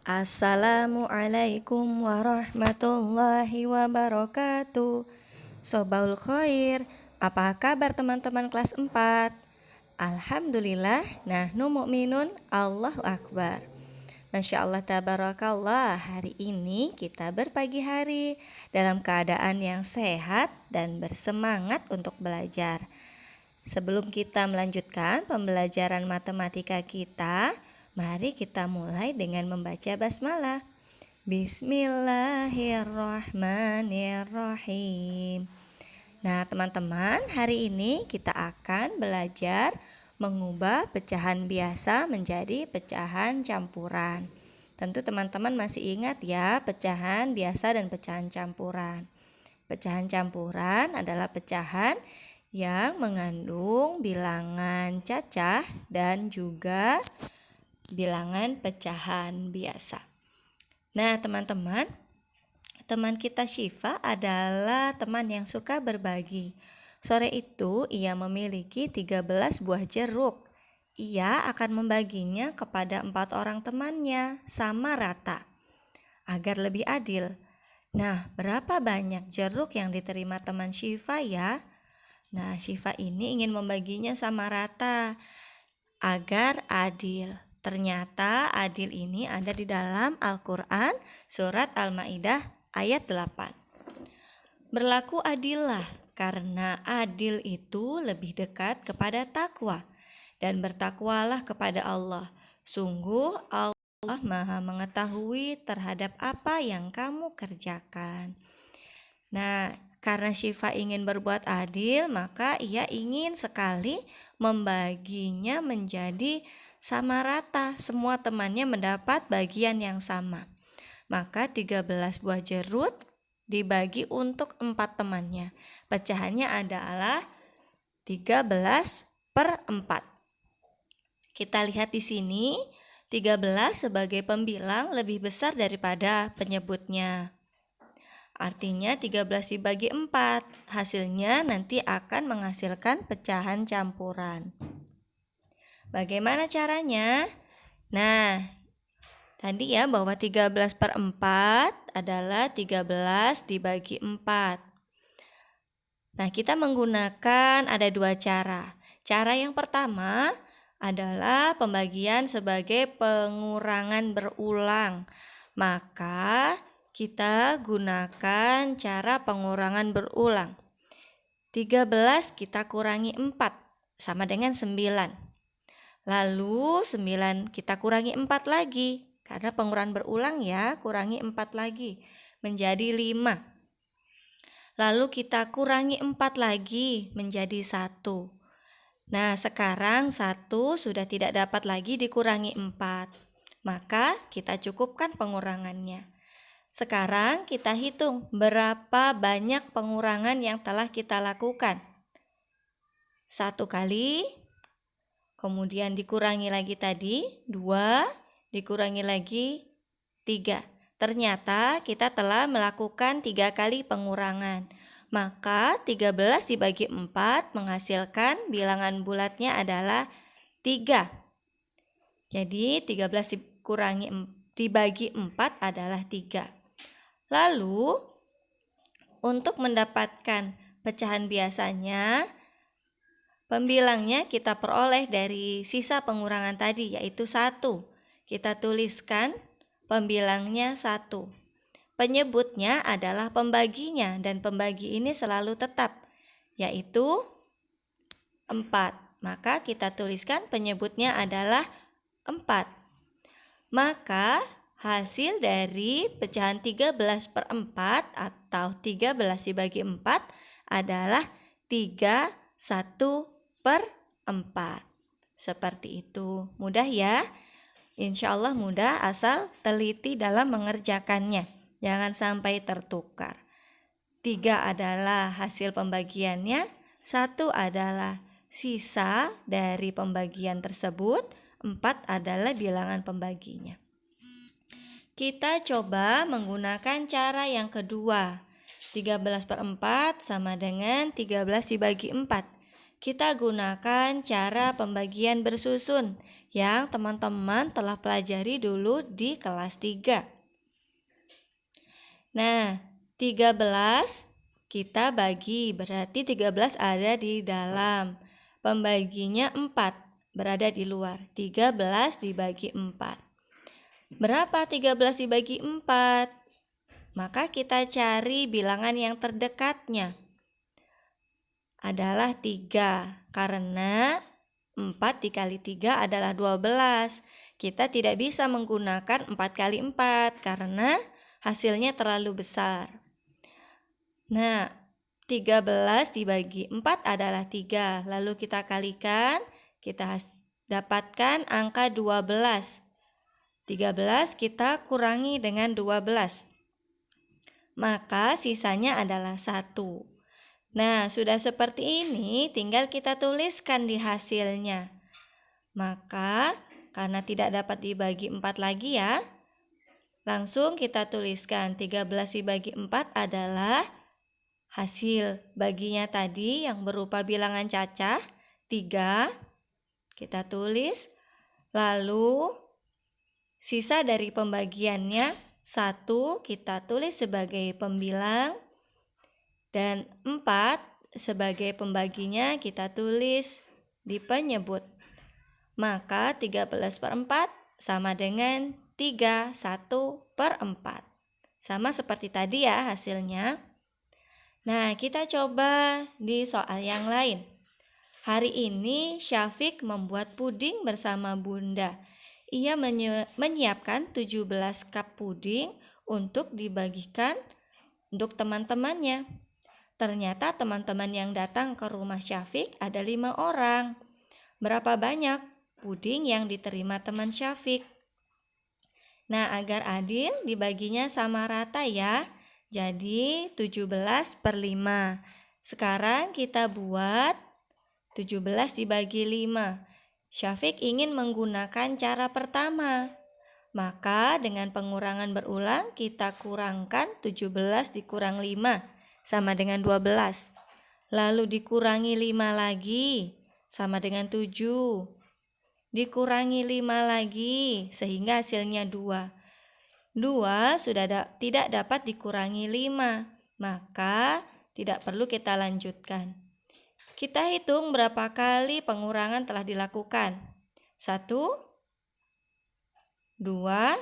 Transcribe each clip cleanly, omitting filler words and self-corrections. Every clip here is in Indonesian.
Assalamualaikum warahmatullahi wabarakatuh. Sobaul Khair, apa kabar teman-teman kelas 4? Alhamdulillah, nahnu mu'minun, Allahu Akbar. Masya Allah tabarakallah, hari ini kita berpagi hari dalam keadaan yang sehat dan bersemangat untuk belajar. Sebelum kita melanjutkan pembelajaran matematika kita, mari kita mulai dengan membaca basmalah. Bismillahirrahmanirrahim. Nah, teman-teman, hari ini kita akan belajar mengubah pecahan biasa menjadi pecahan campuran. Tentu teman-teman masih ingat ya pecahan biasa dan pecahan campuran. Pecahan campuran adalah pecahan yang mengandung bilangan cacah dan juga bilangan pecahan biasa. Nah, teman-teman, teman kita Syifa adalah teman yang suka berbagi. Sore itu ia memiliki 13 buah jeruk. Ia akan membaginya kepada 4 orang temannya sama rata agar lebih adil. Nah, berapa banyak jeruk yang diterima teman Syifa ya? Nah, Syifa ini ingin membaginya sama rata agar adil. Ternyata adil ini ada di dalam Al-Quran surat Al-Ma'idah ayat 8. Berlaku adillah karena adil itu lebih dekat kepada takwa. Dan bertakwalah kepada Allah. Sungguh Allah Maha mengetahui terhadap apa yang kamu kerjakan. Nah, karena Syifa ingin berbuat adil, maka ia ingin sekali membaginya menjadi sama rata. Semua temannya mendapat bagian yang sama. Maka 13 buah jeruk dibagi untuk 4 temannya. Pecahannya adalah 13/4. Kita lihat di sini, 13 sebagai pembilang lebih besar daripada penyebutnya. Artinya 13 dibagi 4, hasilnya nanti akan menghasilkan pecahan campuran. Bagaimana caranya? Nah, tadi ya bahwa 13/4 adalah 13 dibagi 4. Nah, kita menggunakan ada 2 cara. Cara yang pertama adalah pembagian sebagai pengurangan berulang. Maka kita gunakan cara pengurangan berulang. 13 kita kurangi 4 sama dengan 9. Lalu 9 kita kurangi 4 lagi. Karena pengurangan berulang ya, kurangi 4 lagi menjadi 5. Lalu kita kurangi 4 lagi menjadi 1. Nah, sekarang 1 sudah tidak dapat lagi dikurangi 4. Maka kita cukupkan pengurangannya. Sekarang kita hitung berapa banyak pengurangan yang telah kita lakukan. 1 kali, kemudian dikurangi lagi tadi, 2, dikurangi lagi 3. Ternyata kita telah melakukan 3 kali pengurangan. Maka 13 dibagi 4 menghasilkan bilangan bulatnya adalah 3. Jadi 13 dibagi 4 adalah 3. Lalu untuk mendapatkan pecahan biasanya, pembilangnya kita peroleh dari sisa pengurangan tadi yaitu 1. Kita tuliskan pembilangnya 1. Penyebutnya adalah pembaginya dan pembagi ini selalu tetap yaitu 4. Maka kita tuliskan penyebutnya adalah 4. Maka hasil dari pecahan 13/4 atau 13 dibagi 4 adalah 31/4. Seperti itu. Mudah ya? Insya Allah mudah asal teliti dalam mengerjakannya. Jangan sampai tertukar. 3 adalah hasil pembagiannya, 1 adalah sisa dari pembagian tersebut, 4 adalah bilangan pembaginya. Kita coba menggunakan cara yang kedua. 13/4 sama dengan 13 dibagi 4. Kita gunakan cara pembagian bersusun, yang teman-teman telah pelajari dulu di kelas 3. Nah, 13 kita bagi, berarti 13 ada di dalam. Pembaginya 4, berada di luar. 13 dibagi 4. Berapa 13 dibagi 4? Maka kita cari bilangan yang terdekatnya. Adalah 3, karena 4 dikali 3 adalah 12. Kita tidak bisa menggunakan 4 kali 4 karena hasilnya terlalu besar. Nah, 13 dibagi 4 adalah 3. Lalu kita kalikan, kita dapatkan angka 12. 13 kita kurangi dengan 12. Maka sisanya adalah 1. Nah, sudah seperti ini, tinggal kita tuliskan di hasilnya. Maka, karena tidak dapat dibagi 4 lagi ya, langsung kita tuliskan 13 dibagi 4 adalah hasil baginya tadi yang berupa bilangan cacah 3. Kita tulis. Lalu, sisa dari pembagiannya 1 kita tulis sebagai pembilang. Dan 4 sebagai pembaginya kita tulis di penyebut. Maka 13/4 sama dengan 31/4. Sama seperti tadi ya hasilnya. Nah, kita coba di soal yang lain. Hari ini Syafiq membuat puding bersama Bunda. Ia menyiapkan 17 cup puding untuk dibagikan untuk teman-temannya. Ternyata teman-teman yang datang ke rumah Syafiq ada 5 orang. Berapa banyak puding yang diterima teman Syafiq? Nah, agar adil dibaginya sama rata ya. Jadi 17/5. Sekarang kita buat 17 dibagi 5. Syafiq ingin menggunakan cara pertama. Maka dengan pengurangan berulang kita kurangkan 17 dikurang 5. Sama dengan 12. Lalu dikurangi 5 lagi, sama dengan 7. Dikurangi 5 lagi, sehingga hasilnya 2. 2 sudah tidak dapat dikurangi 5, maka tidak perlu kita lanjutkan. Kita hitung berapa kali pengurangan telah dilakukan. 1, 2,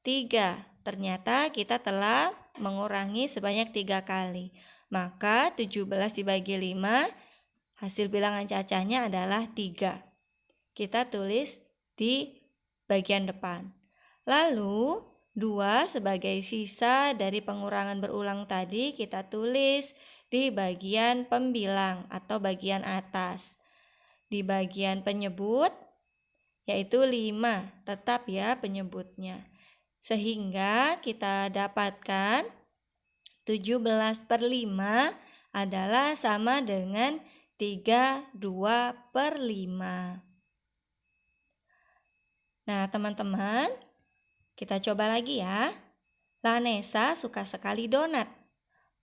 3. Ternyata kita telah mengurangi sebanyak 3 kali. Maka 17 dibagi 5, hasil bilangan cacahnya adalah 3. Kita tulis di bagian depan. Lalu 2 sebagai sisa dari pengurangan berulang tadi kita tulis di bagian pembilang atau bagian atas. Di bagian penyebut yaitu 5, tetap ya penyebutnya. Sehingga kita dapatkan 17/5 adalah sama dengan 32/5. Nah, teman-teman, kita coba lagi ya. Lanesa suka sekali donat.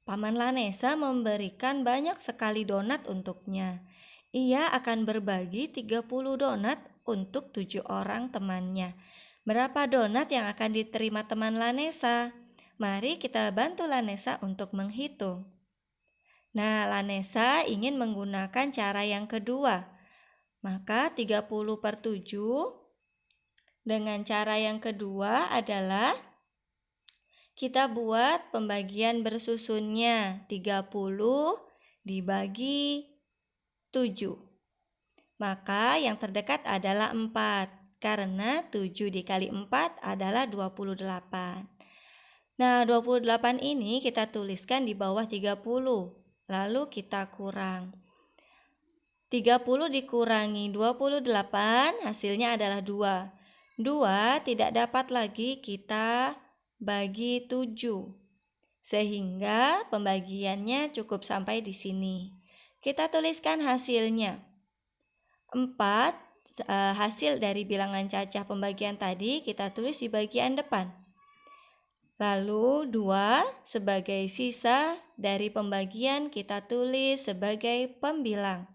Paman Lanesa memberikan banyak sekali donat untuknya. Ia akan berbagi 30 donat untuk 7 orang temannya. Berapa donat yang akan diterima teman Lanesa? Mari kita bantu Lanesa untuk menghitung. Nah, Lanesa ingin menggunakan cara yang kedua. Maka 30/7 dengan cara yang kedua adalah kita buat pembagian bersusunnya 30 dibagi 7. Maka yang terdekat adalah 4. Karena 7 dikali 4 adalah 28. Nah, 28 ini kita tuliskan di bawah 30. Lalu kita kurang. 30 dikurangi 28 hasilnya adalah 2. 2 tidak dapat lagi kita bagi 7. Sehingga pembagiannya cukup sampai di sini. Kita tuliskan hasilnya. 4 hasil dari bilangan cacah pembagian tadi kita tulis di bagian depan. Lalu 2 sebagai sisa dari pembagian kita tulis sebagai pembilang.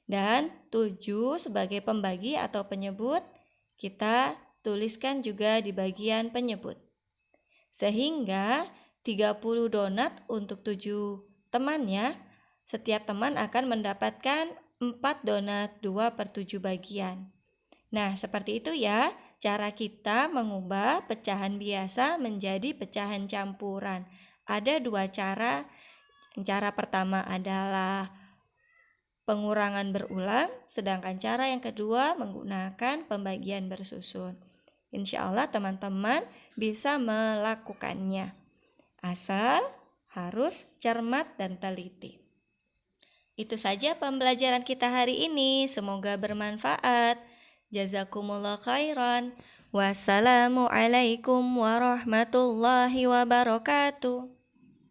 Dan 7 sebagai pembagi atau penyebut, kita tuliskan juga di bagian penyebut. Sehingga 30 donat untuk 7 temannya, setiap teman akan mendapatkan 4 donat 2/7 bagian. Nah, seperti itu ya cara kita mengubah pecahan biasa menjadi pecahan campuran. Ada 2 cara. Cara pertama adalah pengurangan berulang, sedangkan cara yang kedua menggunakan pembagian bersusun. Insya Allah teman-teman bisa melakukannya. Asal harus cermat dan teliti. Itu saja pembelajaran kita hari ini. Semoga bermanfaat. Jazakumullah khairan. Wassalamualaikum warahmatullahi wabarakatuh.